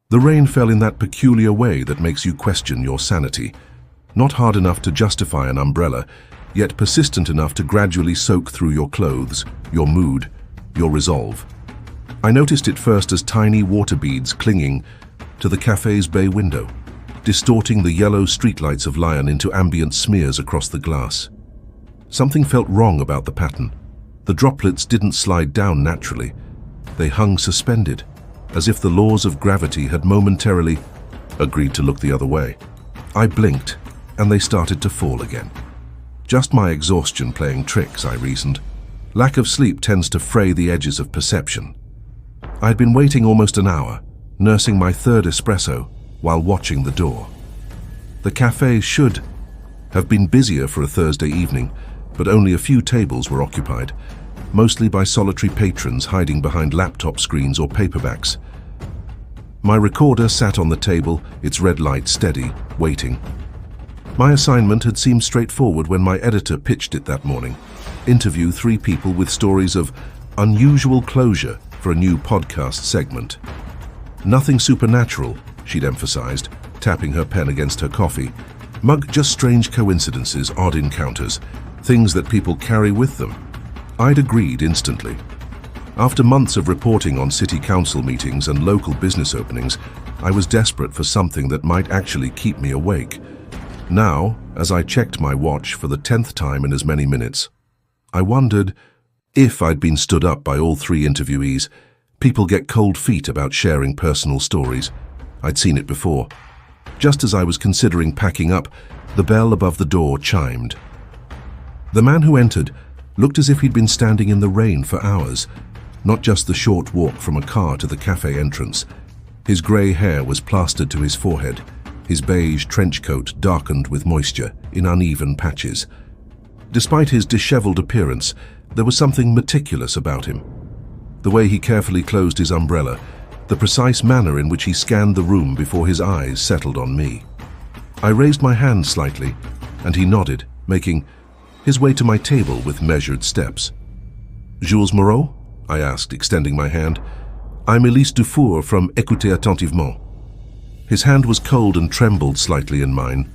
The rain fell in that peculiar way that makes you question your sanity. Not hard enough to justify an umbrella, yet persistent enough to gradually soak through your clothes, your mood, your resolve. I noticed it first as tiny water beads clinging to the cafe's bay window, distorting the yellow streetlights of Lyon into ambient smears across the glass. Something felt wrong about the pattern. The droplets didn't slide down naturally. They hung suspended, as if the laws of gravity had momentarily agreed to look the other way. I blinked, and they started to fall again. Just my exhaustion playing tricks, I reasoned. Lack of sleep tends to fray the edges of perception. I had been waiting almost an hour, nursing my third espresso while watching the door. The cafe should have been busier for a Thursday evening, but only a few tables were occupied, mostly by solitary patrons hiding behind laptop screens or paperbacks. My recorder sat on the table, its red light steady, waiting. My assignment had seemed straightforward when my editor pitched it that morning. Interview 3 people with stories of unusual closure for a new podcast segment. Nothing supernatural, she'd emphasized, tapping her pen against her coffee. Just strange coincidences, odd encounters, things that people carry with them. I'd agreed instantly. After months of reporting on city council meetings and local business openings, I was desperate for something that might actually keep me awake. Now, as I checked my watch for the 10th time in as many minutes, I wondered if I'd been stood up by all 3 interviewees. People get cold feet about sharing personal stories. I'd seen it before. Just as I was considering packing up, the bell above the door chimed. The man who entered looked as if he'd been standing in the rain for hours, not just the short walk from a car to the cafe entrance. His grey hair was plastered to his forehead, his beige trench coat darkened with moisture in uneven patches. Despite his disheveled appearance, there was something meticulous about him. The way he carefully closed his umbrella, the precise manner in which he scanned the room before his eyes settled on me. I raised my hand slightly, and he nodded, making his way to my table with measured steps. "Jules Moreau?" I asked, extending my hand. "I'm Elise Dufour from Écoutez Attentivement." His hand was cold and trembled slightly in mine.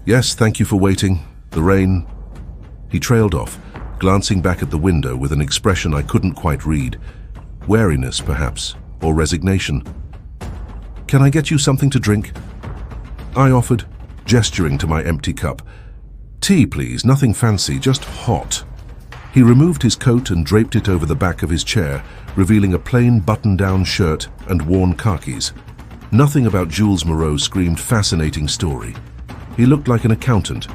"Yes, thank you for waiting. The rain..." He trailed off, glancing back at the window with an expression I couldn't quite read. Wariness, perhaps, or resignation. "Can I get you something to drink?" I offered, gesturing to my empty cup. "Tea, please, nothing fancy, just hot." He removed his coat and draped it over the back of his chair, revealing a plain button-down shirt and worn khakis. Nothing about Jules Moreau screamed fascinating story. He looked like an accountant,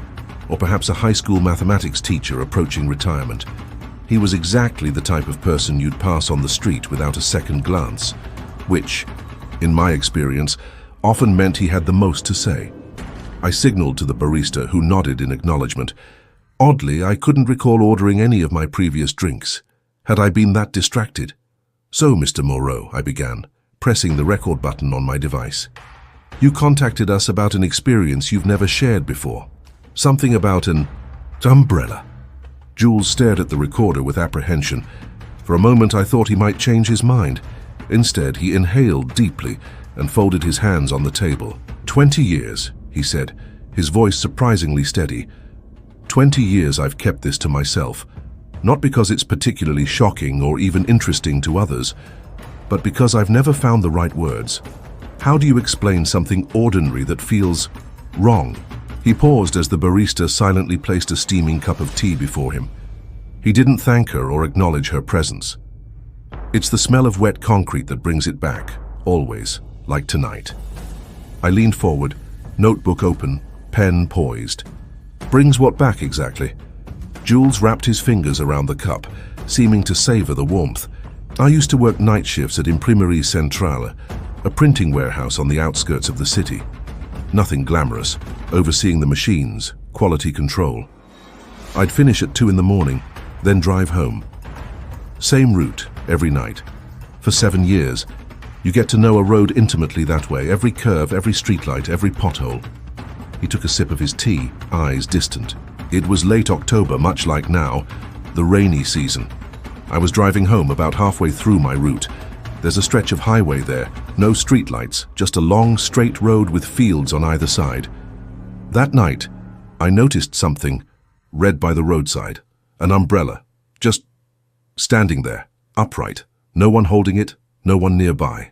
or perhaps a high school mathematics teacher approaching retirement. He was exactly the type of person you'd pass on the street without a second glance, which, in my experience, often meant he had the most to say. I signaled to the barista, who nodded in acknowledgement. Oddly, I couldn't recall ordering any of my previous drinks. Had I been that distracted? "So, Mr. Moreau," I began, pressing the record button on my device. "You contacted us about an experience you've never shared before. Something about an umbrella." Jules stared at the recorder with apprehension. For a moment I thought he might change his mind. Instead, he inhaled deeply and folded his hands on the table. 20 years, he said, his voice surprisingly steady. 20 years I've kept this to myself, not because it's particularly shocking or even interesting to others, but because I've never found the right words. How do you explain something ordinary that feels wrong? He paused as the barista silently placed a steaming cup of tea before him. He didn't thank her or acknowledge her presence. "It's the smell of wet concrete that brings it back, always, like tonight." I leaned forward, notebook open, pen poised. "Brings what back exactly?" Jules wrapped his fingers around the cup, seeming to savor the warmth. "I used to work night shifts at Imprimerie Centrale, a printing warehouse on the outskirts of the city. Nothing glamorous, overseeing the machines, quality control. I'd finish at 2 in the morning, then drive home. Same route, every night. For 7 years. You get to know a road intimately that way, every curve, every streetlight, every pothole." He took a sip of his tea, eyes distant. It was late October, much like now, the rainy season. I was driving home about halfway through my route. There's a stretch of highway there, no streetlights, just a long, straight road with fields on either side. That night, I noticed something red by the roadside. An umbrella, just standing there, upright. No one holding it, no one nearby.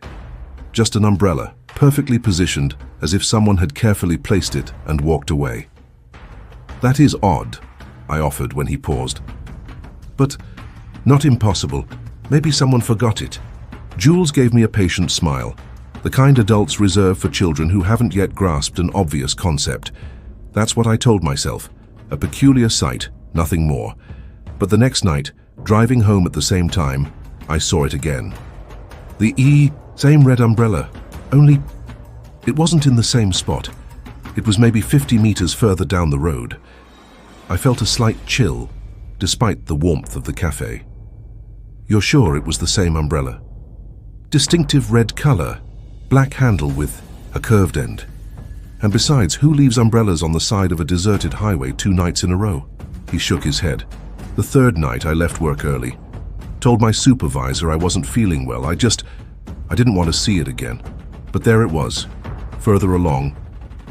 Just an umbrella, perfectly positioned, as if someone had carefully placed it and walked away. That is odd, I offered when he paused. But not impossible. Maybe someone forgot it. Jules gave me a patient smile, the kind adults reserve for children who haven't yet grasped an obvious concept. That's what I told myself. A peculiar sight, nothing more. But the next night, driving home at the same time, I saw it again. The same red umbrella, only it wasn't in the same spot. It was maybe 50 meters further down the road. I felt a slight chill, despite the warmth of the cafe. You're sure it was the same umbrella? Distinctive red color, black handle with a curved end. And besides, who leaves umbrellas on the side of a deserted highway 2 nights in a row? He shook his head. The third night I left work early. Told my supervisor I wasn't feeling well. I didn't want to see it again. But there it was, further along,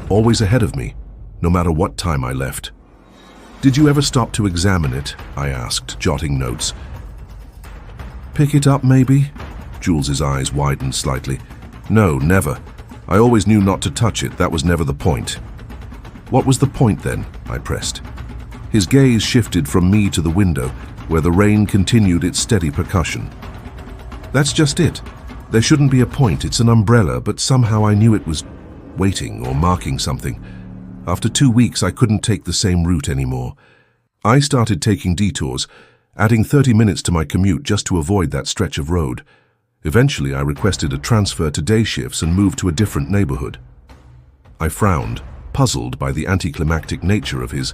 always ahead of me, no matter what time I left. Did you ever stop to examine it? I asked, jotting notes. Pick it up, maybe? Jules's eyes widened slightly. No, never. I always knew not to touch it. That was never the point. What was the point then? I pressed. His gaze shifted from me to the window, where the rain continued its steady percussion. That's just it. There shouldn't be a point. It's an umbrella, but somehow I knew it was waiting or marking something. After 2 weeks, I couldn't take the same route anymore. I started taking detours, adding 30 minutes to my commute just to avoid that stretch of road. Eventually, I requested a transfer to day shifts and moved to a different neighborhood. I frowned, puzzled by the anticlimactic nature of his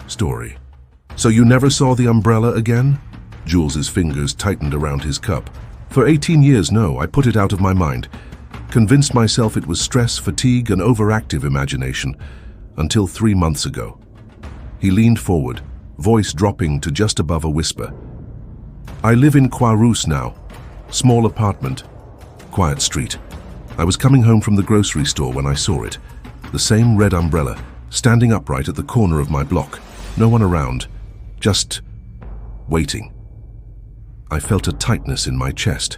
story. So you never saw the umbrella again? Jules's fingers tightened around his cup. For 18 years, no, I put it out of my mind. Convinced myself it was stress, fatigue, and overactive imagination, until 3 months ago. He leaned forward, voice dropping to just above a whisper. I live in Croix-Rousse now. Small apartment, quiet street. I was coming home from the grocery store when I saw it. The same red umbrella, standing upright at the corner of my block. No one around, just waiting. I felt a tightness in my chest.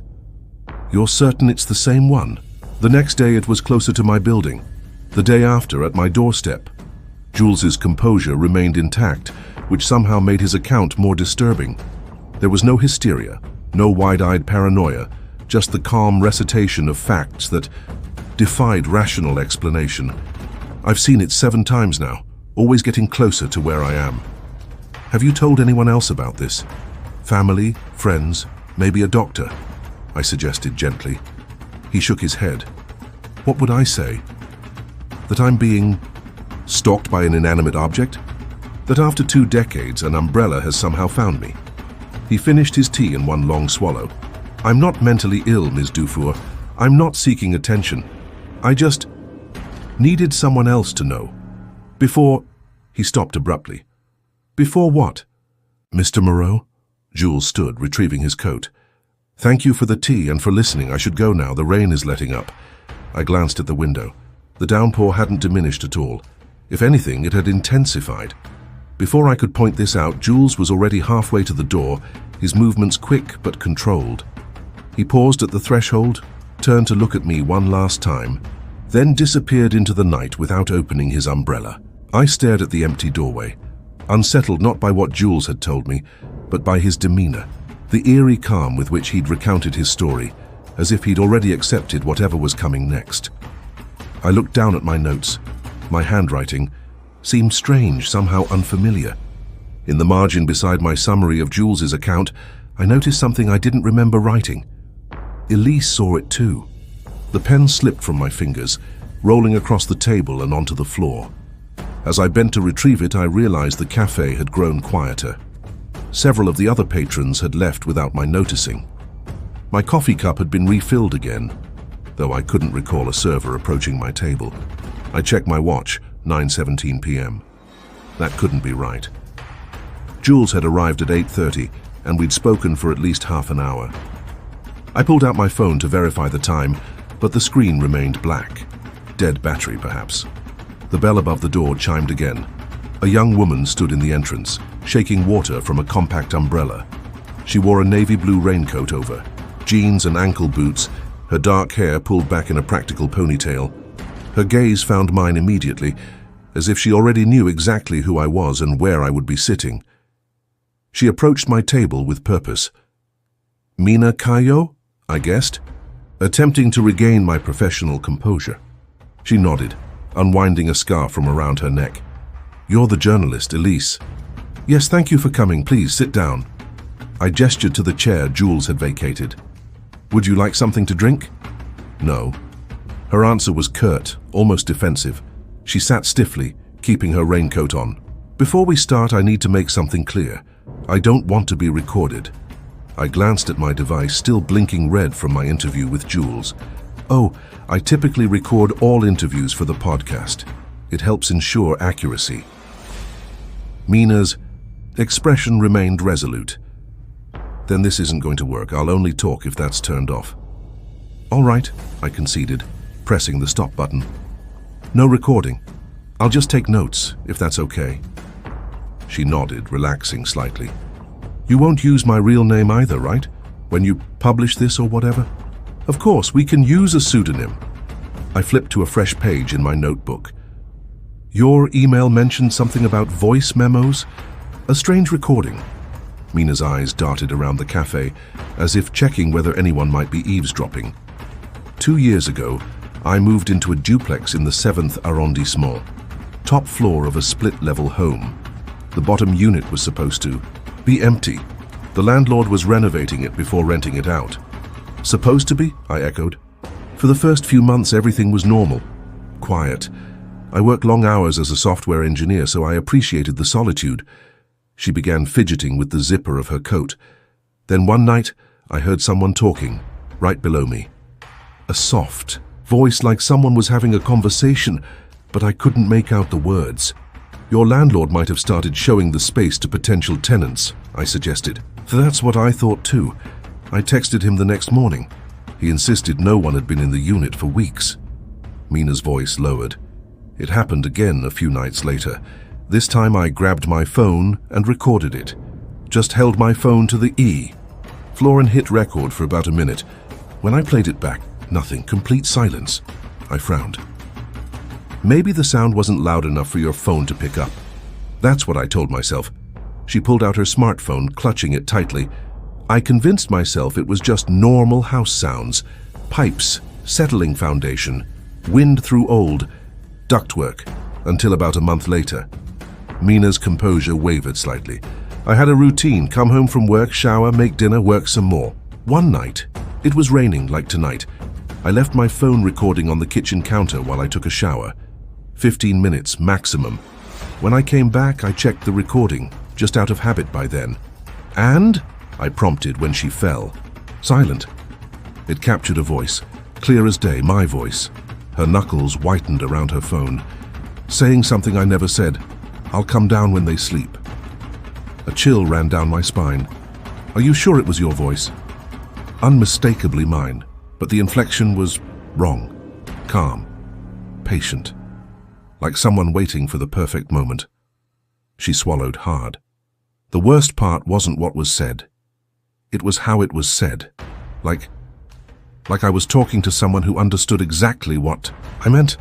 You're certain it's the same one? The next day it was closer to my building. The day after, at my doorstep. Jules's composure remained intact, which somehow made his account more disturbing. There was no hysteria, no wide-eyed paranoia, just the calm recitation of facts that defied rational explanation. I've seen it 7 times now, always getting closer to where I am. Have you told anyone else about this? Family, friends, maybe a doctor? I suggested gently. He shook his head. What would I say? That I'm being stalked by an inanimate object? That after 2 decades, an umbrella has somehow found me? He finished his tea in one long swallow. I'm not mentally ill, Ms. Dufour. I'm not seeking attention. I just needed someone else to know. Before... He stopped abruptly. Before what? Mr. Moreau? Jules stood, retrieving his coat. Thank you for the tea and for listening. I should go now. The rain is letting up. I glanced at the window. The downpour hadn't diminished at all. If anything, it had intensified. Before I could point this out, Jules was already halfway to the door, his movements quick but controlled. He paused at the threshold, turned to look at me one last time, then disappeared into the night without opening his umbrella. I stared at the empty doorway, unsettled not by what Jules had told me, but by his demeanor, the eerie calm with which he'd recounted his story, as if he'd already accepted whatever was coming next. I looked down at my notes. My handwriting seemed strange, somehow unfamiliar. In the margin beside my summary of Jules's account, I noticed something I didn't remember writing. Elise saw it too. The pen slipped from my fingers, rolling across the table and onto the floor. As I bent to retrieve it, I realized the cafe had grown quieter. Several of the other patrons had left without my noticing. My coffee cup had been refilled again, though I couldn't recall a server approaching my table. I checked my watch, 9:17 p.m. That couldn't be right. Jules had arrived at 8:30, and we'd spoken for at least half an hour. I pulled out my phone to verify the time, but the screen remained black. Dead battery, perhaps. The bell above the door chimed again. A young woman stood in the entrance, shaking water from a compact umbrella. She wore a navy blue raincoat over, jeans and ankle boots, her dark hair pulled back in a practical ponytail. Her gaze found mine immediately, as if she already knew exactly who I was and where I would be sitting. She approached my table with purpose. "Mina Kayo?" I guessed, attempting to regain my professional composure. She nodded, unwinding a scarf from around her neck. "You're the journalist, Elise." "Yes, thank you for coming. Please, sit down." I gestured to the chair Jules had vacated. "Would you like something to drink?" "No." Her answer was curt, almost defensive. She sat stiffly, keeping her raincoat on. "Before we start, I need to make something clear. I don't want to be recorded." I glanced at my device, still blinking red from my interview with Jules. "Oh, I typically record all interviews for the podcast. It helps ensure accuracy." Mina's expression remained resolute. "Then this isn't going to work. I'll only talk if that's turned off." "All right," I conceded, pressing the stop button. "No recording. I'll just take notes, if that's okay." She nodded, relaxing slightly. "You won't use my real name either, right? When you publish this or whatever?" "Of course, we can use a pseudonym." I flipped to a fresh page in my notebook. "Your email mentioned something about voice memos? A strange recording." Mina's eyes darted around the cafe, as if checking whether anyone might be eavesdropping. 2 years ago, I moved into a duplex in the 7th arrondissement, top floor of a split-level home. The bottom unit was supposed to be empty. The landlord was renovating it before renting it out. "Supposed to be?" I echoed. "For the first few months, everything was normal. Quiet. I worked long hours as a software engineer, so I appreciated the solitude." She began fidgeting with the zipper of her coat. "Then one night, I heard someone talking, right below me. A soft voice, like someone was having a conversation, but I couldn't make out the words. Your landlord might have started showing the space to potential tenants," I suggested. "That's what I thought too. I texted him the next morning. He insisted no one had been in the unit for weeks." Mina's voice lowered. It happened again a few nights later. This time I grabbed my phone and recorded it. Just held my phone to the E. Florin hit record for about a minute. When I played it back, nothing, complete silence. I frowned. "Maybe the sound wasn't loud enough for your phone to pick up." That's what I told myself. She pulled out her smartphone, clutching it tightly. I convinced myself it was just normal house sounds. Pipes, settling foundation, wind through old, ductwork, until about a month later. Mina's composure wavered slightly. "I had a routine, come home from work, shower, make dinner, work some more. One night, it was raining like tonight. I left my phone recording on the kitchen counter while I took a shower. 15 minutes maximum. When I came back, I checked the recording, just out of habit by then. And?" I prompted when she fell. "Silent." It captured a voice, clear as day, my voice. Her knuckles whitened around her phone, saying something I never said. "I'll come down when they sleep." A chill ran down my spine. "Are you sure it was your voice?" Unmistakably mine, but the inflection was wrong. Calm. Patient. Like someone waiting for the perfect moment. She swallowed hard. The worst part wasn't what was said. It was how it was said. Like I was talking to someone who understood exactly what I meant.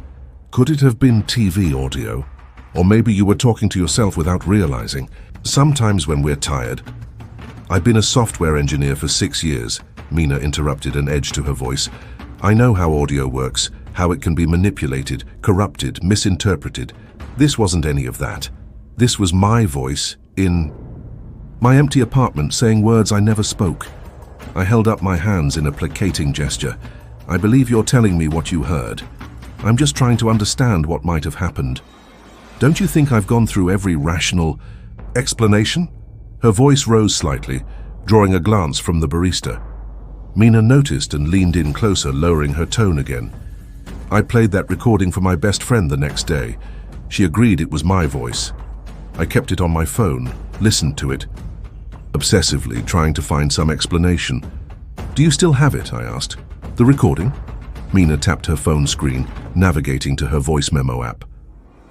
Could it have been TV audio? Or maybe you were talking to yourself without realizing. Sometimes when we're tired. "I've been a software engineer for 6 years, Mina interrupted, an edge to her voice. "I know how audio works, how it can be manipulated, corrupted, misinterpreted. This wasn't any of that. This was my voice in my empty apartment saying words I never spoke." I held up my hands in a placating gesture. "I believe you're telling me what you heard. I'm just trying to understand what might have happened. Don't you think I've gone through every rational explanation?" Her voice rose slightly, drawing a glance from the barista. Mina noticed and leaned in closer, lowering her tone again. "I played that recording for my best friend the next day. She agreed it was my voice. I kept it on my phone, listened to it, obsessively trying to find some explanation. "Do you still have it?" I asked. "The recording?" Mina tapped her phone screen, navigating to her voice memo app.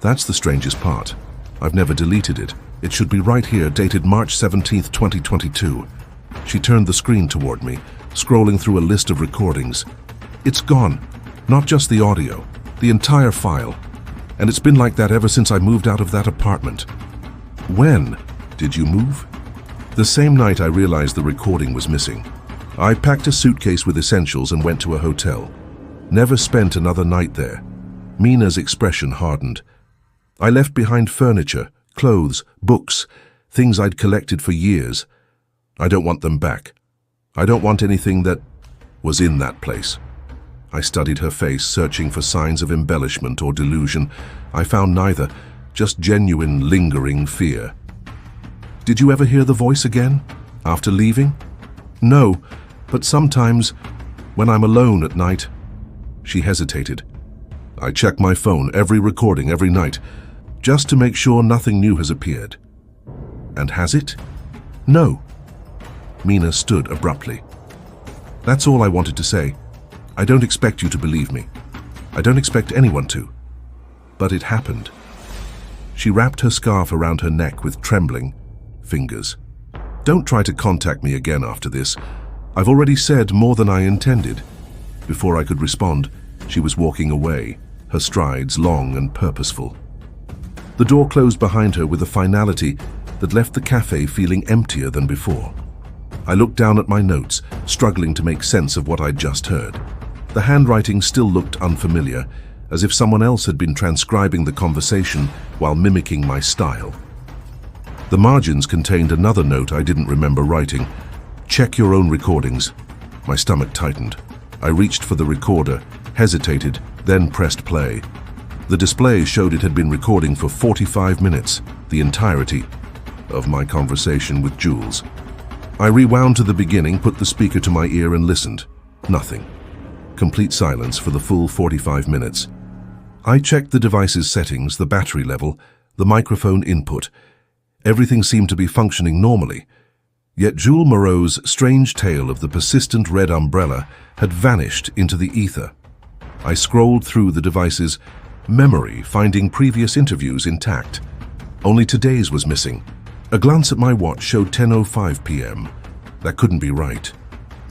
"That's the strangest part. I've never deleted it. It should be right here, dated March 17th, 2022. She turned the screen toward me, scrolling through a list of recordings. "It's gone. Not just the audio, the entire file. And it's been like that ever since I moved out of that apartment." "When did you move?" "The same night I realized the recording was missing. I packed a suitcase with essentials and went to a hotel. Never spent another night there." Mina's expression hardened. "I left behind furniture, clothes, books, things I'd collected for years. I don't want them back. I don't want anything that was in that place." I studied her face, searching for signs of embellishment or delusion. I found neither, just genuine, lingering fear. "Did you ever hear the voice again, after leaving?" "No, but sometimes, when I'm alone at night." She hesitated. "I check my phone, every recording, every night, just to make sure nothing new has appeared." "And has it?" "No." Mina stood abruptly. "That's all I wanted to say. I don't expect you to believe me. I don't expect anyone to. But it happened." She wrapped her scarf around her neck with trembling fingers. "Don't try to contact me again after this. I've already said more than I intended." Before I could respond, she was walking away, her strides long and purposeful. The door closed behind her with a finality that left the cafe feeling emptier than before. I looked down at my notes, struggling to make sense of what I'd just heard. The handwriting still looked unfamiliar, as if someone else had been transcribing the conversation while mimicking my style. The margins contained another note I didn't remember writing. "Check your own recordings." My stomach tightened. I reached for the recorder, hesitated, then pressed play. The display showed it had been recording for 45 minutes, the entirety of my conversation with Jules. I rewound to the beginning, put the speaker to my ear and listened. Nothing. Complete silence for the full 45 minutes. I checked the device's settings, the battery level, the microphone input. Everything seemed to be functioning normally. Yet Jules Moreau's strange tale of the persistent red umbrella had vanished into the ether. I scrolled through the device's memory, finding previous interviews intact. Only today's was missing. A glance at my watch showed 10:05 p.m. That couldn't be right.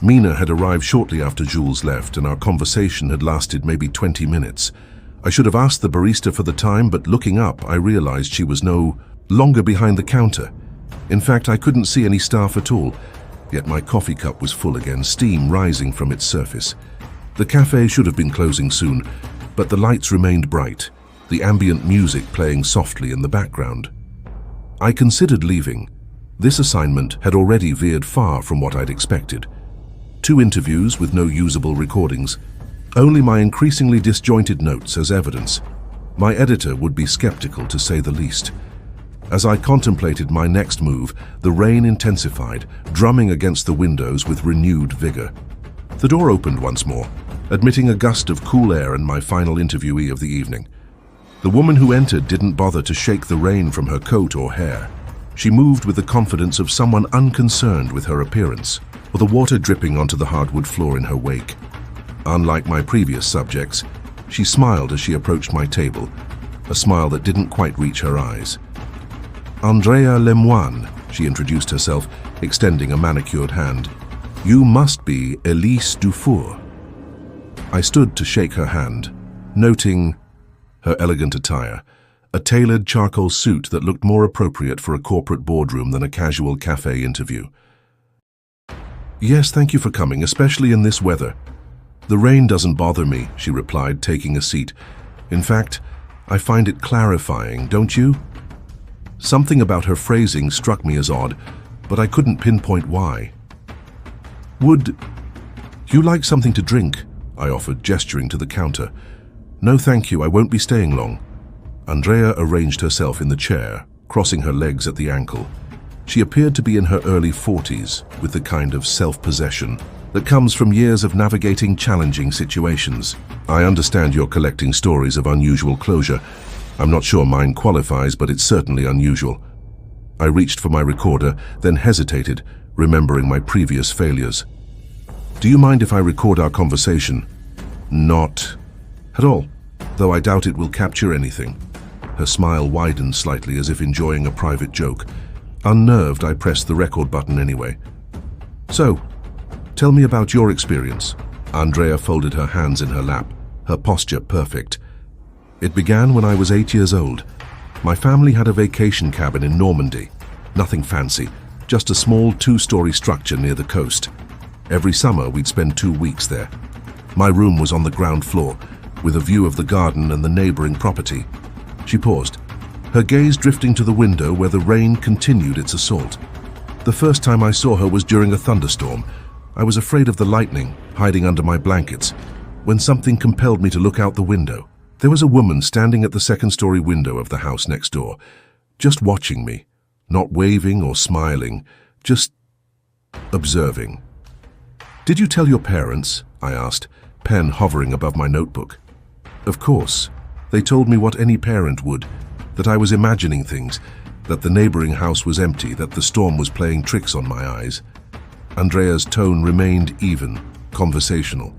Mina had arrived shortly after Jules left, and our conversation had lasted maybe 20 minutes. I should have asked the barista for the time, but looking up, I realized she was no longer behind the counter. In fact, I couldn't see any staff at all, yet my coffee cup was full again, steam rising from its surface. The cafe should have been closing soon, but the lights remained bright, the ambient music playing softly in the background. I considered leaving. This assignment had already veered far from what I'd expected. 2 interviews with no usable recordings, only my increasingly disjointed notes as evidence. My editor would be skeptical, to say the least. As I contemplated my next move, the rain intensified, drumming against the windows with renewed vigor. The door opened once more, admitting a gust of cool air and my final interviewee of the evening. The woman who entered didn't bother to shake the rain from her coat or hair. She moved with the confidence of someone unconcerned with her appearance, or the water dripping onto the hardwood floor in her wake. Unlike my previous subjects, she smiled as she approached my table, a smile that didn't quite reach her eyes. "Andrea Lemoine," she introduced herself, extending a manicured hand. "You must be Elise Dufour." I stood to shake her hand, noting her elegant attire, a tailored charcoal suit that looked more appropriate for a corporate boardroom than a casual cafe interview. "Yes, thank you for coming, especially in this weather." "The rain doesn't bother me," she replied, taking a seat. "In fact, I find it clarifying, don't you?" Something about her phrasing struck me as odd, but I couldn't pinpoint why. "Would you like something to drink?" I offered, gesturing to the counter. "No, thank you, I won't be staying long." Andrea arranged herself in the chair, crossing her legs at the ankle. She appeared to be in her early 40s, with the kind of self-possession that comes from years of navigating challenging situations. "I understand you're collecting stories of unusual closure. I'm not sure mine qualifies, but it's certainly unusual." I reached for my recorder, then hesitated, remembering my previous failures. Do you mind if I record our conversation? Not at all, though I doubt it will capture anything. Her smile widened slightly as if enjoying a private joke. Unnerved, I pressed the record button anyway. So, tell me about your experience. Andrea folded her hands in her lap, her posture perfect. It began when I was 8 years old. My family had a vacation cabin in Normandy. Nothing fancy, just a small 2-story structure near the coast. Every summer we'd spend 2 weeks there. My room was on the ground floor, with a view of the garden and the neighboring property. She paused, her gaze drifting to the window where the rain continued its assault. The first time I saw her was during a thunderstorm. I was afraid of the lightning, hiding under my blankets, when something compelled me to look out the window. There was a woman standing at the second-story window of the house next door, just watching me, not waving or smiling, just observing. "Did you tell your parents?" I asked, pen hovering above my notebook. "Of course. They told me what any parent would, that I was imagining things, that the neighboring house was empty, that the storm was playing tricks on my eyes." Andrea's tone remained even, conversational.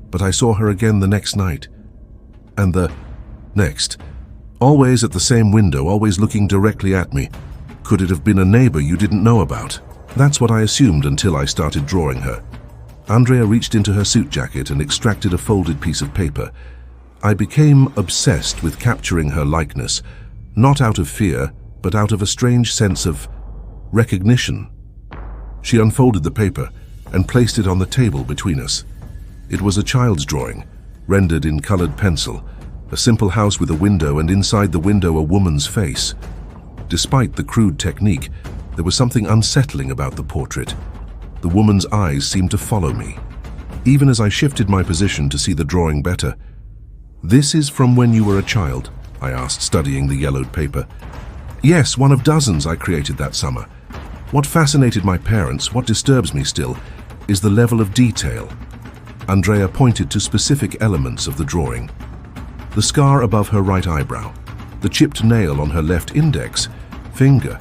"But I saw her again the next night. And the next. Always at the same window, always looking directly at me. Could it have been a neighbor you didn't know about?" That's what I assumed until I started drawing her. Andrea reached into her suit jacket and extracted a folded piece of paper. I became obsessed with capturing her likeness, not out of fear, but out of a strange sense of recognition. She unfolded the paper and placed it on the table between us. It was a child's drawing, rendered in colored pencil, a simple house with a window, and inside the window a woman's face. Despite the crude technique, there was something unsettling about the portrait. The woman's eyes seemed to follow me, even as I shifted my position to see the drawing better. "This is from when you were a child?" I asked, studying the yellowed paper. "Yes, one of dozens I created that summer. What fascinated my parents, what disturbs me still, is the level of detail." Andrea pointed to specific elements of the drawing. The scar above her right eyebrow, the chipped nail on her left index finger,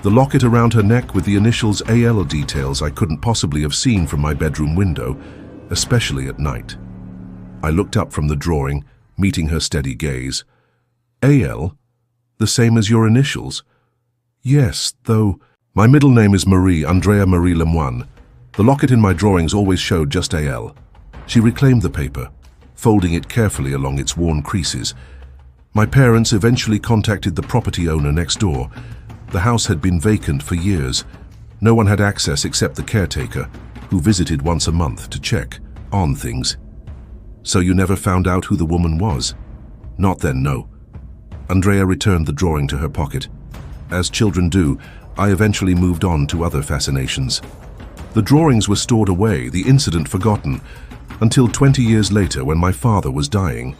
the locket around her neck with the initials AL, details I couldn't possibly have seen from my bedroom window, especially at night. I looked up from the drawing, meeting her steady gaze. "AL? The same as your initials?" "Yes, though my middle name is Marie, Andrea Marie Lemoine. The locket in my drawings always showed just AL." She reclaimed the paper, folding it carefully along its worn creases. "My parents eventually contacted the property owner next door. The house had been vacant for years. No one had access except the caretaker, who visited once a month to check on things." "So you never found out who the woman was?" "Not then, no." Andrea returned the drawing to her pocket. As children do, I eventually moved on to other fascinations. The drawings were stored away, the incident forgotten, until 20 years later when my father was dying.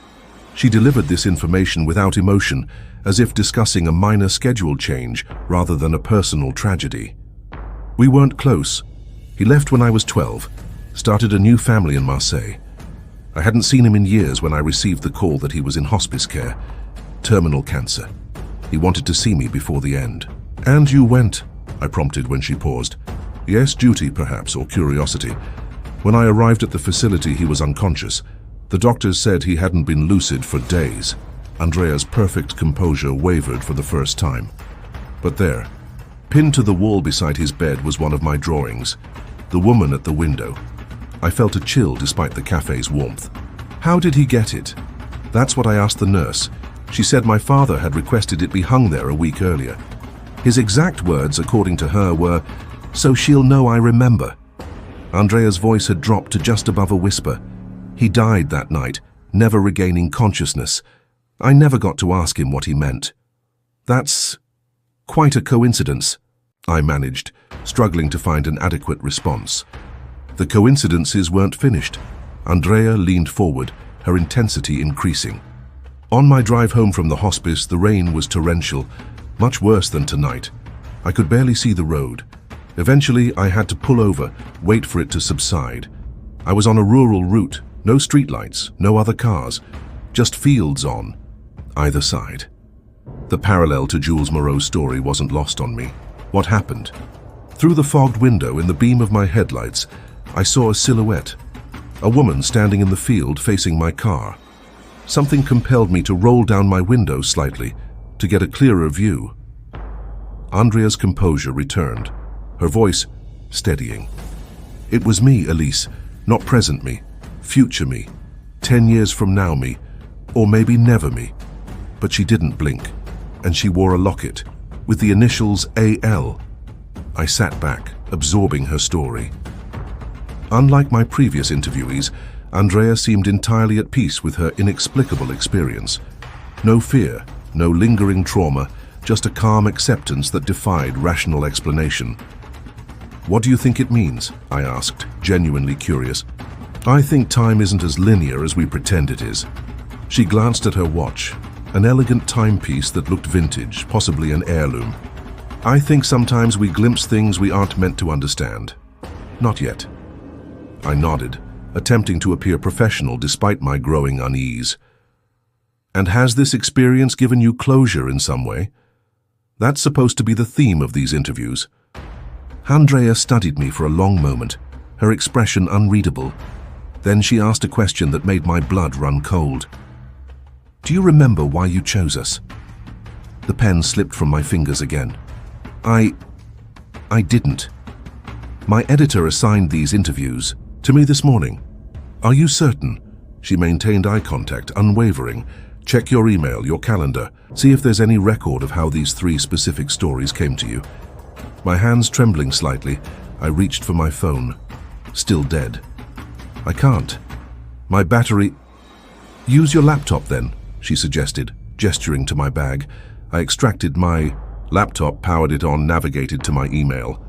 She delivered this information without emotion, as if discussing a minor schedule change rather than a personal tragedy. "We weren't close. He left when I was 12, started a new family in Marseille. I hadn't seen him in years when I received the call that he was in hospice care, terminal cancer. He wanted to see me before the end." "And you went?" I prompted when she paused. "Yes, duty perhaps, or curiosity. When I arrived at the facility, he was unconscious. The doctors said he hadn't been lucid for days." Andrea's perfect composure wavered for the first time. "But there, pinned to the wall beside his bed, was one of my drawings. The woman at the window. I felt a chill despite the cafe's warmth. How did he get it?" "That's what I asked the nurse. She said my father had requested it be hung there a week earlier. His exact words, according to her, were, 'So she'll know I remember.'" Andrea's voice had dropped to just above a whisper. "He died that night, never regaining consciousness. I never got to ask him what he meant." "That's quite a coincidence," I managed, struggling to find an adequate response. The coincidences weren't finished. Andrea leaned forward, her intensity increasing. "On my drive home from the hospice, the rain was torrential, much worse than tonight. I could barely see the road. Eventually, I had to pull over, wait for it to subside. I was on a rural route, no streetlights, no other cars, just fields on either side." The parallel to Jules Moreau's story wasn't lost on me. What happened? Through the fogged window, in the beam of my headlights, I saw a silhouette, a woman standing in the field facing my car. Something compelled me to roll down my window slightly to get a clearer view. Andrea's composure returned, her voice steadying. It was me, Elise, not present me, future me, 10 years from now me, or maybe never me. But she didn't blink, and she wore a locket with the initials AL. I sat back, absorbing her story. Unlike my previous interviewees, Andrea seemed entirely at peace with her inexplicable experience. No fear, no lingering trauma, just a calm acceptance that defied rational explanation. "What do you think it means?" I asked, genuinely curious. "I think time isn't as linear as we pretend it is." She glanced at her watch, an elegant timepiece that looked vintage, possibly an heirloom. "I think sometimes we glimpse things we aren't meant to understand." "Not yet." I nodded, attempting to appear professional despite my growing unease. "And has this experience given you closure in some way?" "That's supposed to be the theme of these interviews." Andrea studied me for a long moment, her expression unreadable. Then she asked a question that made my blood run cold. "Do you remember why you chose us?" The pen slipped from my fingers again. I didn't. My editor assigned these interviews to me this morning." "Are you certain?" She maintained eye contact, unwavering. "Check your email, your calendar. See if there's any record of how these 3 specific stories came to you." My hands trembling slightly, I reached for my phone. Still dead. "I can't. My battery—" "Use your laptop then," she suggested, gesturing to my bag. I extracted my laptop, powered it on, navigated to my email.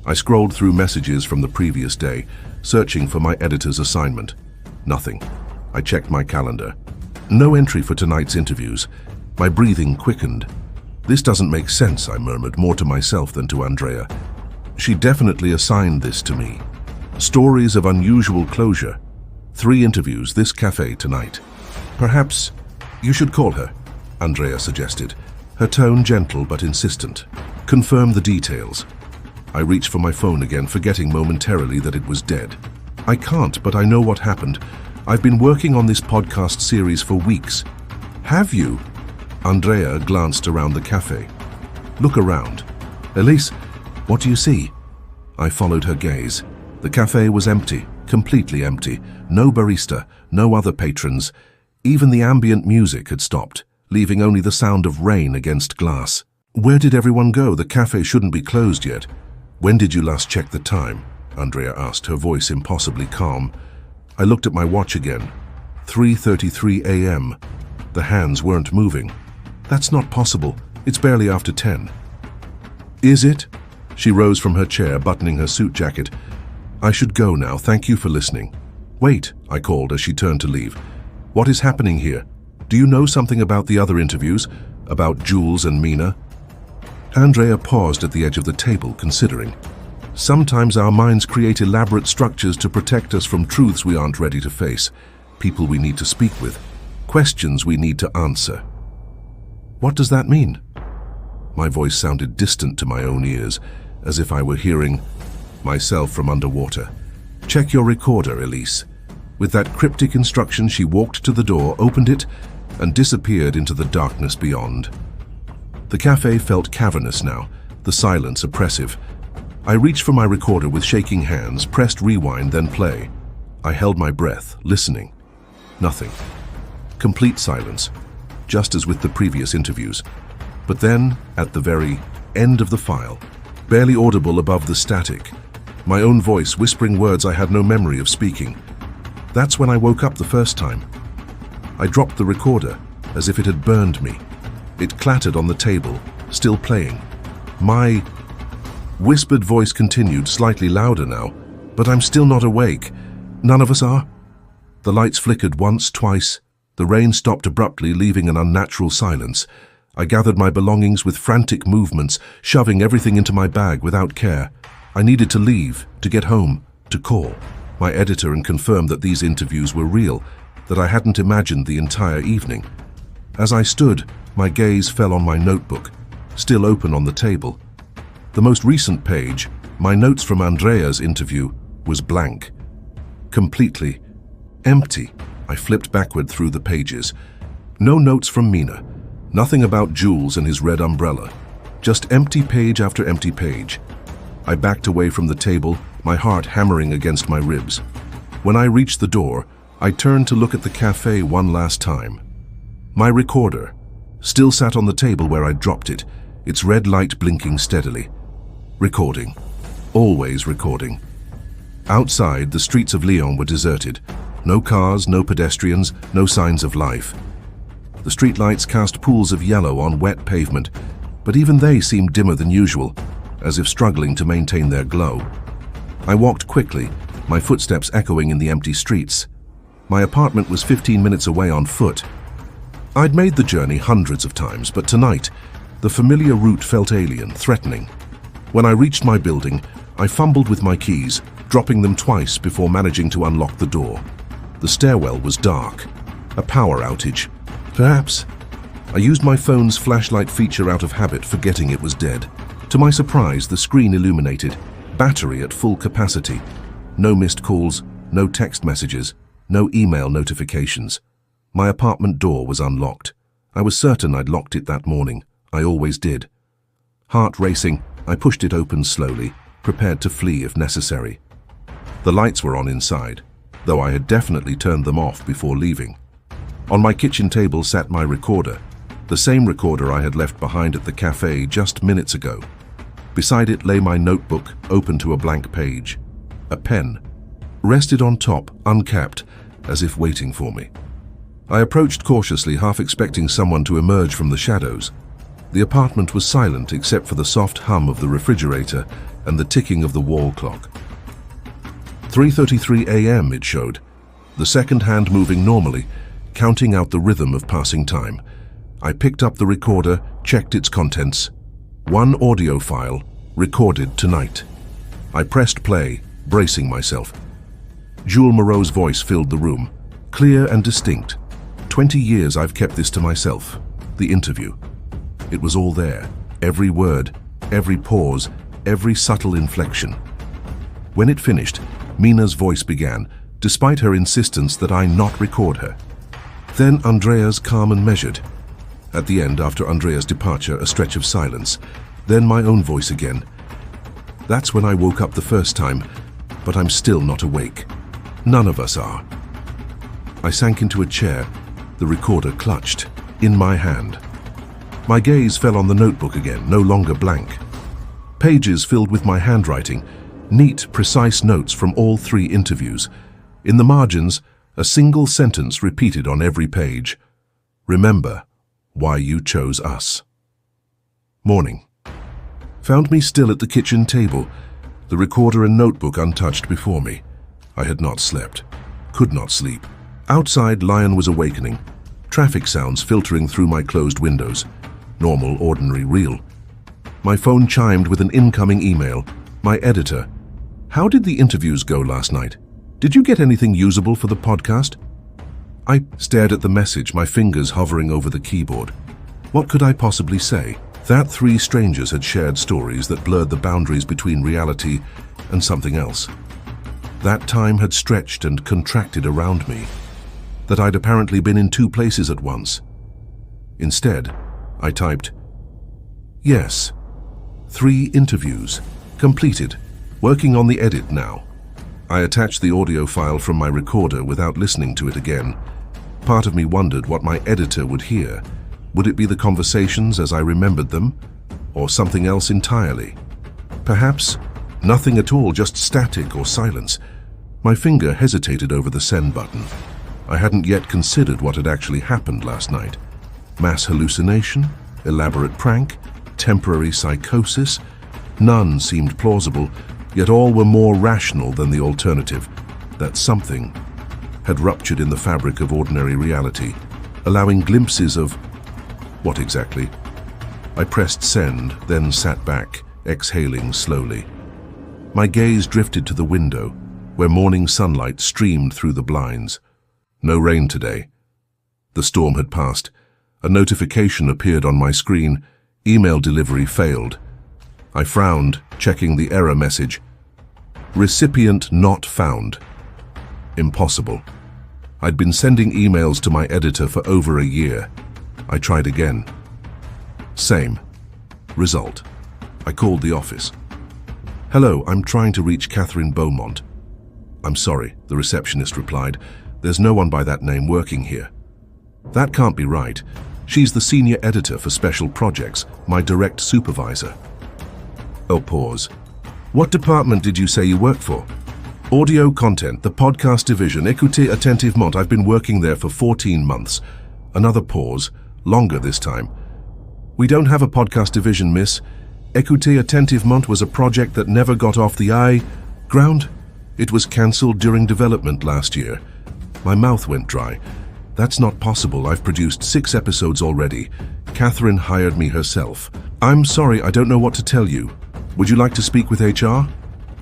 I scrolled through messages from the previous day, searching for my editor's assignment. Nothing. I checked my calendar. No entry for tonight's interviews. My breathing quickened. "This doesn't make sense," I murmured, more to myself than to Andrea. "She definitely assigned this to me. Stories of unusual closure. 3 interviews, this cafe tonight. Perhaps you should call her," Andrea suggested, her tone gentle but insistent. "Confirm the details." I reached for my phone again, forgetting momentarily that it was dead. "I can't, but I know what happened. I've been working on this podcast series for weeks." "Have you?" Andrea glanced around the cafe. "Look around." "Elise, what do you see?" I followed her gaze. The cafe was empty, completely empty. No barista, no other patrons. Even the ambient music had stopped, leaving only the sound of rain against glass. "Where did everyone go? The cafe shouldn't be closed yet." "When did you last check the time?" Andrea asked, her voice impossibly calm. I looked at my watch again. 3:33 a.m. The hands weren't moving. "That's not possible. It's barely after 10. "Is it?" She rose from her chair, buttoning her suit jacket. "I should go now. Thank you for listening." "Wait," I called as she turned to leave. "What is happening here? Do you know something about the other interviews? About Jules and Mina?" Andrea paused at the edge of the table, considering. "Sometimes our minds create elaborate structures to protect us from truths we aren't ready to face, people we need to speak with, questions we need to answer." "What does that mean?" My voice sounded distant to my own ears, as if I were hearing myself from underwater. "Check your recorder, Elise." With that cryptic instruction, she walked to the door, opened it, and disappeared into the darkness beyond. The cafe felt cavernous now, the silence oppressive. I reached for my recorder with shaking hands, pressed rewind, then play. I held my breath, listening. Nothing. Complete silence, just as with the previous interviews. But then, at the very end of the file, barely audible above the static, my own voice whispering words I had no memory of speaking. That's when I woke up the first time. I dropped the recorder, as if it had burned me. It clattered on the table, still playing. My whispered voice continued, slightly louder now. "But I'm still not awake. None of us are?" The lights flickered once, twice. The rain stopped abruptly, leaving an unnatural silence. I gathered my belongings with frantic movements, shoving everything into my bag without care. I needed to leave, to get home, to call my editor and confirm that these interviews were real, that I hadn't imagined the entire evening. As I stood, my gaze fell on my notebook, still open on the table. The most recent page, my notes from Andrea's interview, was blank. Completely empty. I flipped backward through the pages. No notes from Mina. Nothing about Jules and his red umbrella. Just empty page after empty page. I backed away from the table, my heart hammering against my ribs. When I reached the door, I turned to look at the cafe one last time. My recorder still sat on the table where I dropped it, its red light blinking steadily. Recording. Always recording. Outside, the streets of Lyon were deserted. No cars, no pedestrians, no signs of life. The streetlights cast pools of yellow on wet pavement, but even they seemed dimmer than usual, as if struggling to maintain their glow. I walked quickly, my footsteps echoing in the empty streets. My apartment was 15 minutes away on foot. I'd made the journey hundreds of times, but tonight, the familiar route felt alien, threatening. When I reached my building, I fumbled with my keys, dropping them twice before managing to unlock the door. The stairwell was dark. A power outage. Perhaps. I used my phone's flashlight feature out of habit, forgetting it was dead. To my surprise, the screen illuminated, battery at full capacity. No missed calls, no text messages, no email notifications. My apartment door was unlocked. I was certain I'd locked it that morning. I always did. Heart racing, I pushed it open slowly, prepared to flee if necessary. The lights were on inside, though I had definitely turned them off before leaving. On my kitchen table sat my recorder, the same recorder I had left behind at the cafe just minutes ago. Beside it lay my notebook, open to a blank page. A pen rested on top, uncapped, as if waiting for me. I approached cautiously, half expecting someone to emerge from the shadows. The apartment was silent except for the soft hum of the refrigerator and the ticking of the wall clock. 3:33 a.m. it showed, the second hand moving normally, counting out the rhythm of passing time. I picked up the recorder, checked its contents. One audio file, recorded tonight. I pressed play, bracing myself. Jules Moreau's voice filled the room, clear and distinct. 20 years I've kept this to myself. The interview. It was all there, every word, every pause, every subtle inflection. When it finished, Mina's voice began, despite her insistence that I not record her. Then Andrea's, calm and measured. At the end, after Andrea's departure, a stretch of silence. Then my own voice again. That's when I woke up the first time, but I'm still not awake. None of us are. I sank into a chair, the recorder clutched, in my hand. My gaze fell on the notebook again, no longer blank. Pages filled with my handwriting, neat, precise notes from all 3 interviews. In the margins, a single sentence repeated on every page. Remember why you chose us. Morning. Found me still at the kitchen table, the recorder and notebook untouched before me. I had not slept, could not sleep. Outside, Lyon was awakening. Traffic sounds filtering through my closed windows. Normal, ordinary, real. My phone chimed with an incoming email. My editor. How did the interviews go last night? Did you get anything usable for the podcast? I stared at the message, my fingers hovering over the keyboard. What could I possibly say? That 3 strangers had shared stories that blurred the boundaries between reality and something else. That time had stretched and contracted around me. That I'd apparently been in 2 places at once. Instead, I typed, yes, 3 interviews, completed, working on the edit now. I attached the audio file from my recorder without listening to it again. Part of me wondered what my editor would hear. Would it be the conversations as I remembered them, or something else entirely? Perhaps nothing at all, just static or silence. My finger hesitated over the send button. I hadn't yet considered what had actually happened last night. Mass hallucination? Elaborate prank? Temporary psychosis? None seemed plausible, yet all were more rational than the alternative, that something had ruptured in the fabric of ordinary reality, allowing glimpses of what exactly? I pressed send, then sat back, exhaling slowly. My gaze drifted to the window, where morning sunlight streamed through the blinds. No rain today. The storm had passed. A notification appeared on my screen. Email delivery failed. I frowned, checking the error message. Recipient not found. Impossible. I'd been sending emails to my editor for over a year. I tried again. Same. Result. I called the office. "Hello, I'm trying to reach Catherine Beaumont." "I'm sorry," the receptionist replied. "There's no one by that name working here." "That can't be right. She's the senior editor for special projects, my direct supervisor." Oh, pause. "What department did you say you work for?" "Audio content, the podcast division, Écoutez attentivement. I've been working there for 14 months. Another pause, longer this time. "We don't have a podcast division, miss. Écoutez attentivement was a project that never got off the ground. It was cancelled during development last year." My mouth went dry. "That's not possible. I've produced 6 episodes already. Catherine hired me herself." "I'm sorry, I don't know what to tell you. Would you like to speak with HR?"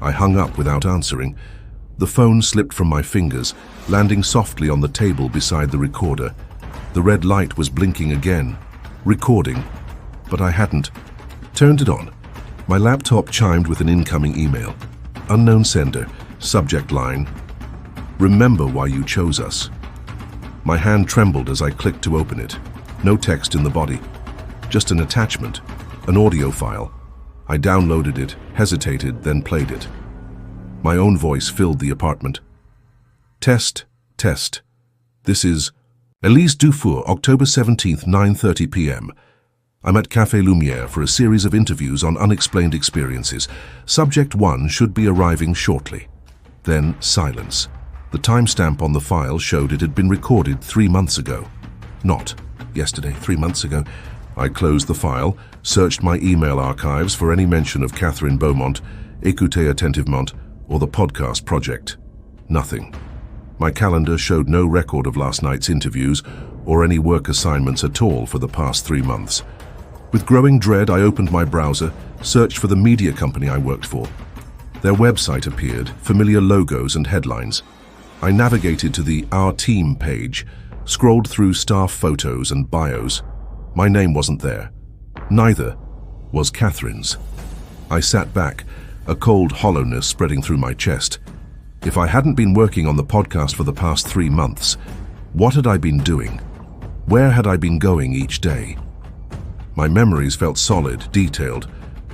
I hung up without answering. The phone slipped from my fingers, landing softly on the table beside the recorder. The red light was blinking again. Recording. But I hadn't turned it on. My laptop chimed with an incoming email. Unknown sender. Subject line: "Remember why you chose us." My hand trembled as I clicked to open it. No text in the body. Just an attachment. An audio file. I downloaded it, hesitated, then played it. My own voice filled the apartment. "Test, test. This is Elise Dufour, October 17th, 9:30 p.m. I'm at Café Lumière for a series of interviews on unexplained experiences. Subject 1 should be arriving shortly." Then silence. The timestamp on the file showed it had been recorded 3 months ago. Not yesterday, 3 months ago. I closed the file, searched my email archives for any mention of Catherine Beaumont, Écoutez attentivement, or the podcast project. Nothing. My calendar showed no record of last night's interviews or any work assignments at all for the past 3 months. With growing dread, I opened my browser, searched for the media company I worked for. Their website appeared, familiar logos and headlines. I navigated to the Our Team page, scrolled through staff photos and bios. My name wasn't there. Neither was Catherine's. I sat back, a cold hollowness spreading through my chest. If I hadn't been working on the podcast for the past 3 months, what had I been doing? Where had I been going each day? My memories felt solid, detailed.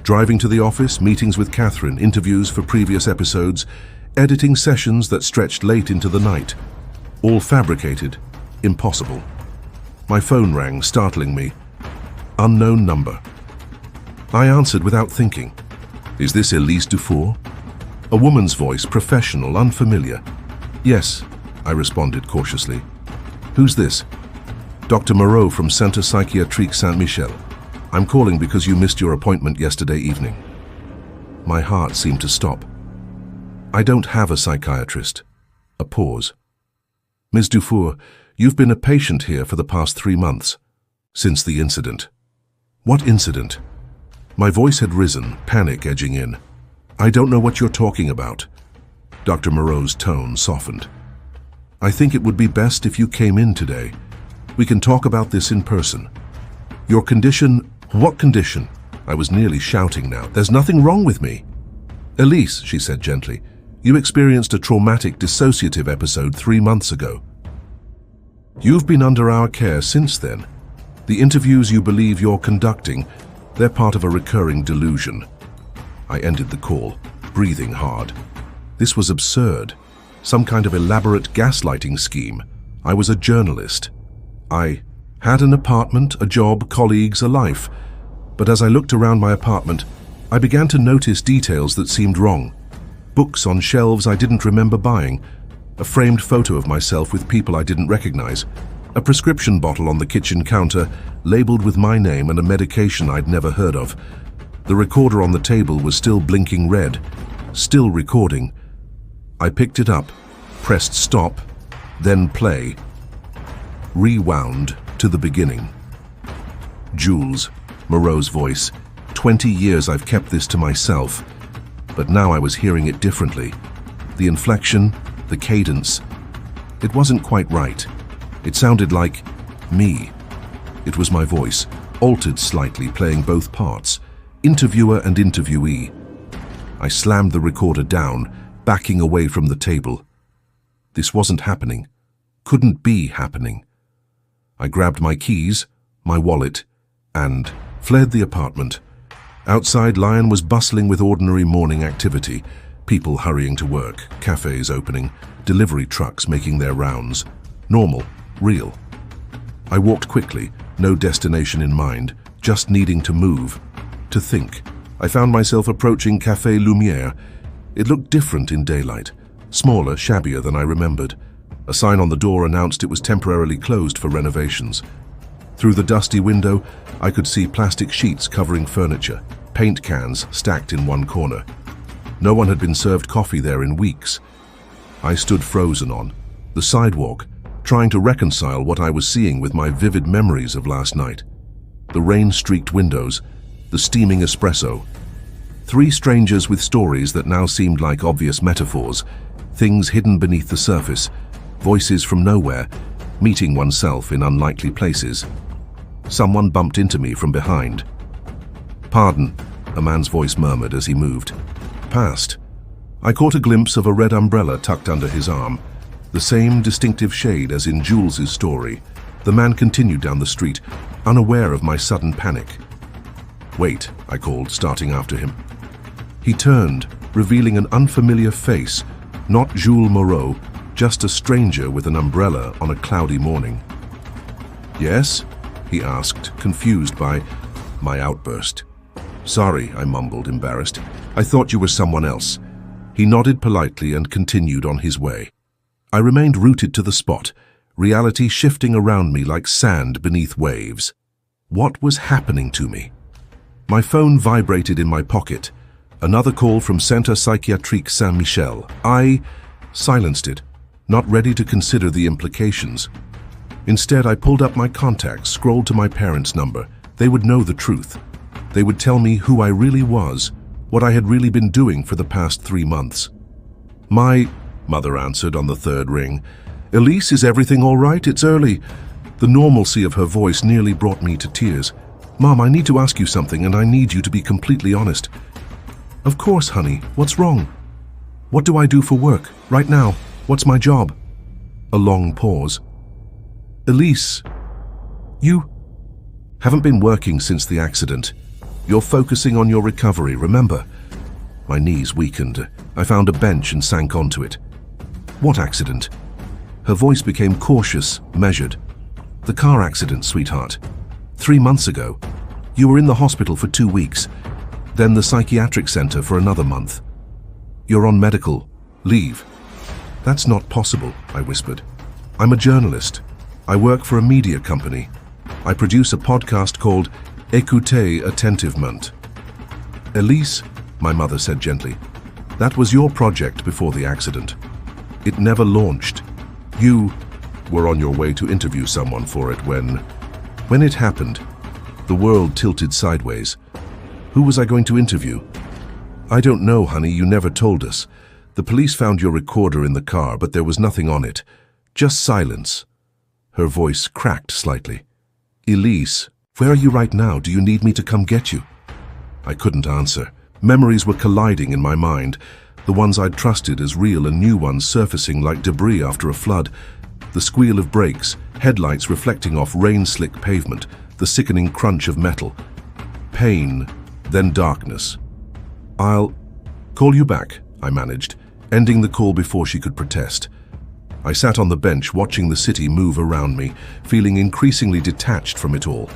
Driving to the office, meetings with Catherine, interviews for previous episodes, editing sessions that stretched late into the night. All fabricated, impossible. My phone rang, startling me. Unknown number. I answered without thinking. "Is this Elise Dufour?" A woman's voice, professional, unfamiliar. "Yes," I responded cautiously. "Who's this?" "Dr. Moreau from Centre Psychiatrique Saint-Michel. I'm calling because you missed your appointment yesterday evening." My heart seemed to stop. "I don't have a psychiatrist." A pause. "Ms. Dufour, you've been a patient here for the past 3 months. Since the incident." "What incident?" My voice had risen, panic edging in. "I don't know what you're talking about." Dr. Moreau's tone softened. "I think it would be best if you came in today. We can talk about this in person. Your condition..." "What condition?" I was nearly shouting now. "There's nothing wrong with me." "Elise," she said gently, "you experienced a traumatic dissociative episode 3 months ago. You've been under our care since then. The interviews you believe you're conducting, they're part of a recurring delusion." I ended the call, breathing hard. This was absurd. Some kind of elaborate gaslighting scheme. I was a journalist. I had an apartment, a job, colleagues, a life. But as I looked around my apartment, I began to notice details that seemed wrong. Books on shelves I didn't remember buying, a framed photo of myself with people I didn't recognize, a prescription bottle on the kitchen counter labeled with my name and a medication I'd never heard of. The recorder on the table was still blinking red, still recording. I picked it up, pressed stop, then play. Rewound to the beginning. "Jules," Moreau's voice, 20 years I've kept this to myself, but now I was hearing it differently. The inflection, the cadence, it wasn't quite right. It sounded like me. It was my voice, altered slightly, playing both parts, interviewer and interviewee. I slammed the recorder down, backing away from the table. This wasn't happening. Couldn't be happening. I grabbed my keys, my wallet, and fled the apartment. Outside, Lyon was bustling with ordinary morning activity. People hurrying to work, cafes opening, delivery trucks making their rounds. Normal, real. I walked quickly, no destination in mind, just needing to move, to think. I found myself approaching Café Lumière. It looked different in daylight, smaller, shabbier than I remembered. A sign on the door announced it was temporarily closed for renovations. Through the dusty window, I could see plastic sheets covering furniture, paint cans stacked in one corner. No one had been served coffee there in weeks. I stood frozen on the sidewalk, trying to reconcile what I was seeing with my vivid memories of last night. The rain-streaked windows, the steaming espresso. 3 strangers with stories that now seemed like obvious metaphors, things hidden beneath the surface, voices from nowhere, meeting oneself in unlikely places. Someone bumped into me from behind. "Pardon," a man's voice murmured as he moved past. I caught a glimpse of a red umbrella tucked under his arm, the same distinctive shade as in Jules's story. The man continued down the street, unaware of my sudden panic. "Wait," I called, starting after him. He turned, revealing an unfamiliar face, not Jules Moreau, just a stranger with an umbrella on a cloudy morning. "Yes?" he asked, confused by my outburst. "Sorry," I mumbled, embarrassed. "I thought you were someone else." He nodded politely and continued on his way. I remained rooted to the spot, reality shifting around me like sand beneath waves. What was happening to me? My phone vibrated in my pocket. Another call from Centre Psychiatrique Saint-Michel. I silenced it, not ready to consider the implications. Instead, I pulled up my contacts, scrolled to my parents' number. They would know the truth. They would tell me who I really was, what I had really been doing for the past 3 months. "My mother answered on the 3rd ring. "Elise, is everything all right? It's early." The normalcy of her voice nearly brought me to tears. "Mom, I need to ask you something, and I need you to be completely honest." "Of course, honey. What's wrong?" "What do I do for work, right now? What's my job?" A long pause. "Elise, you haven't been working since the accident. You're focusing on your recovery, remember?" My knees weakened. I found a bench and sank onto it. "What accident?" Her voice became cautious, measured. "The car accident, sweetheart. 3 months ago. You were in the hospital for 2 weeks, then the psychiatric center for another month. You're on medical leave." "That's not possible," I whispered. "I'm a journalist. I work for a media company. I produce a podcast called Écoutez attentivement." "Elise," my mother said gently, "that was your project before the accident. It never launched. You were on your way to interview someone for it when it happened." The world tilted sideways. Who was I going to interview? "I don't know, honey, you never told us. The police found your recorder in the car, but there was nothing on it. Just silence." Her voice cracked slightly. "Elise, where are you right now? Do you need me to come get you?" I couldn't answer. Memories were colliding in my mind, the ones I'd trusted as real and new ones surfacing like debris after a flood. The squeal of brakes, headlights reflecting off rain-slick pavement, the sickening crunch of metal. Pain, then darkness. "I'll call you back," I managed, ending the call before she could protest. I sat on the bench watching the city move around me, feeling increasingly detached from it all.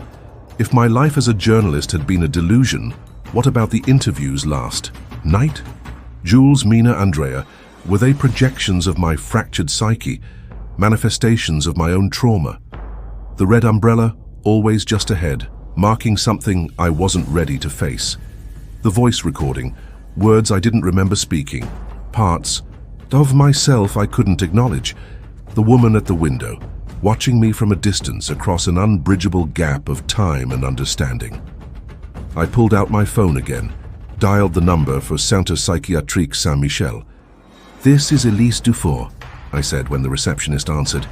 If my life as a journalist had been a delusion, what about the interviews last night? Jules, Mina, Andrea, were they projections of my fractured psyche, manifestations of my own trauma? The red umbrella, always just ahead, marking something I wasn't ready to face. The voice recording, words I didn't remember speaking, parts of myself I couldn't acknowledge. The woman at the window, watching me from a distance across an unbridgeable gap of time and understanding. I pulled out my phone again, dialed the number for Centre Psychiatrique Saint-Michel. "This is Elise Dufour," I said when the receptionist answered.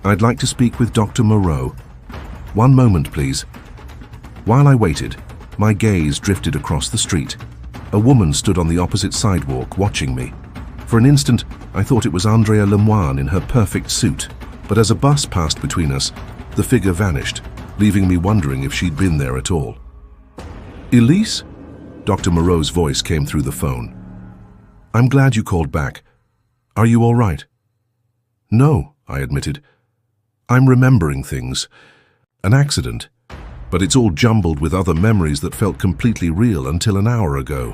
"I'd like to speak with Dr. Moreau." "One moment, please." While I waited, my gaze drifted across the street. A woman stood on the opposite sidewalk watching me. For an instant, I thought it was Andrea Lemoine in her perfect suit, but as a bus passed between us, the figure vanished, leaving me wondering if she'd been there at all. "Elise?" Dr. Moreau's voice came through the phone. "I'm glad you called back. Are you all right?" "No," I admitted. "I'm remembering things. An accident. But it's all jumbled with other memories that felt completely real until an hour ago."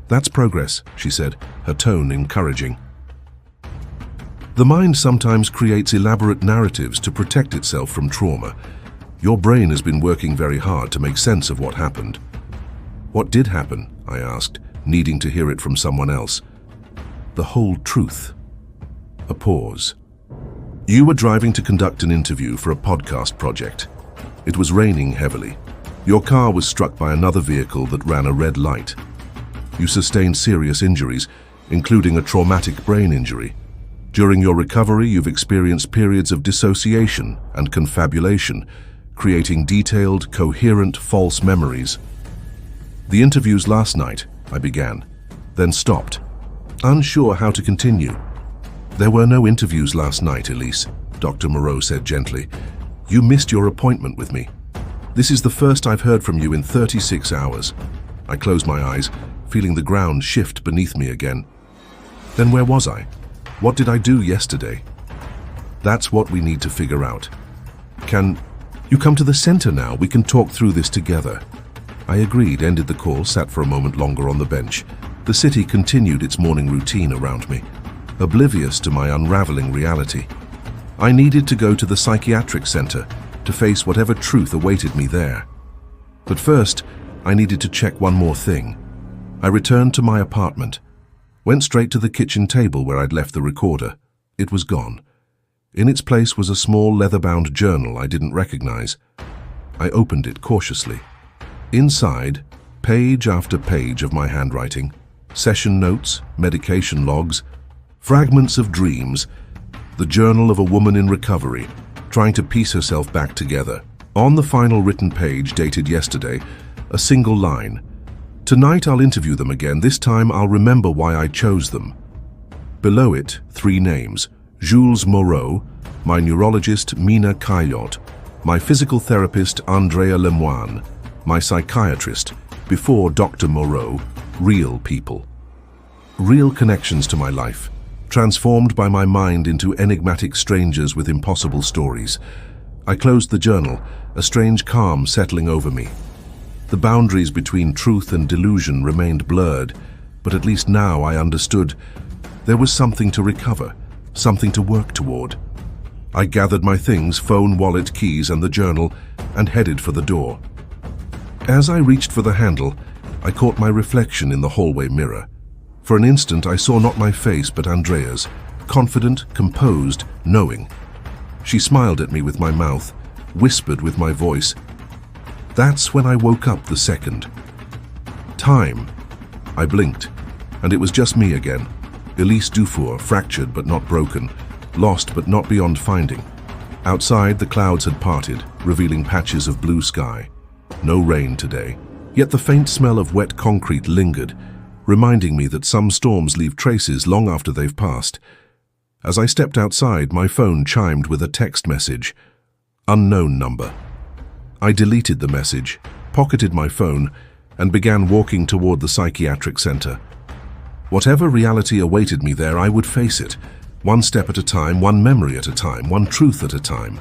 "That's progress," she said, her tone encouraging. The mind sometimes creates elaborate narratives to protect itself from trauma. Your brain has been working very hard to make sense of what happened. "What did happen?" I asked, needing to hear it from someone else. "The whole truth." A pause. "You were driving to conduct an interview for a podcast project. It was raining heavily. Your car was struck by another vehicle that ran a red light. You sustained serious injuries, including a traumatic brain injury. During your recovery, you've experienced periods of dissociation and confabulation, creating detailed, coherent, false memories." "The interviews last night," I began, then stopped, unsure how to continue. "There were no interviews last night, Elise," Dr. Moreau said gently. "You missed your appointment with me. This is the first I've heard from you in 36 hours. I closed my eyes, feeling the ground shift beneath me again. Then where was I? What did I do yesterday? That's what we need to figure out. Can you come to the center now? We can talk through this together." I agreed, ended the call, sat for a moment longer on the bench. The city continued its morning routine around me, oblivious to my unraveling reality. I needed to go to the psychiatric center to face whatever truth awaited me there. But first, I needed to check one more thing. I returned to my apartment, went straight to the kitchen table where I'd left the recorder. It was gone. In its place was a small leather-bound journal I didn't recognize. I opened it cautiously. Inside, page after page of my handwriting, session notes, medication logs, fragments of dreams, the journal of a woman in recovery, trying to piece herself back together. On the final written page, dated yesterday, a single line. "Tonight I'll interview them again. This time I'll remember why I chose them." Below it, 3 names: Jules Moreau, my neurologist Mina Caillot, my physical therapist Andrea Lemoine, my psychiatrist, before Dr. Moreau, real people. Real connections to my life, transformed by my mind into enigmatic strangers with impossible stories. I closed the journal, a strange calm settling over me. The boundaries between truth and delusion remained blurred, but at least now I understood there was something to recover, something to work toward. I gathered my things, phone, wallet, keys, and the journal, and headed for the door. As I reached for the handle, I caught my reflection in the hallway mirror. For an instant, I saw not my face but Andrea's, confident, composed, knowing. She smiled at me with my mouth, whispered with my voice. That's when I woke up the second. Time. I blinked, and it was just me again. Elise Dufour, fractured but not broken, lost but not beyond finding. Outside, the clouds had parted, revealing patches of blue sky. No rain today, yet the faint smell of wet concrete lingered, reminding me that some storms leave traces long after they've passed. As I stepped outside, my phone chimed with a text message. Unknown number. I deleted the message, pocketed my phone, and began walking toward the psychiatric center. Whatever reality awaited me there, I would face it, one step at a time, one memory at a time, one truth at a time.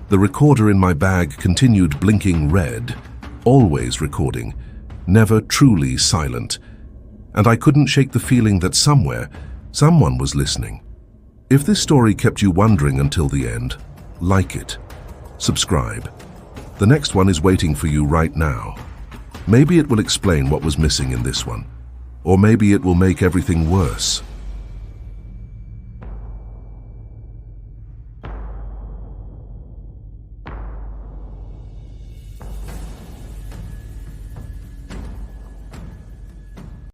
The recorder in my bag continued blinking red, always recording, never truly silent. And I couldn't shake the feeling that somewhere, someone was listening. If this story kept you wondering until the end, like it. Subscribe. The next one is waiting for you right now. Maybe it will explain what was missing in this one. Or maybe it will make everything worse.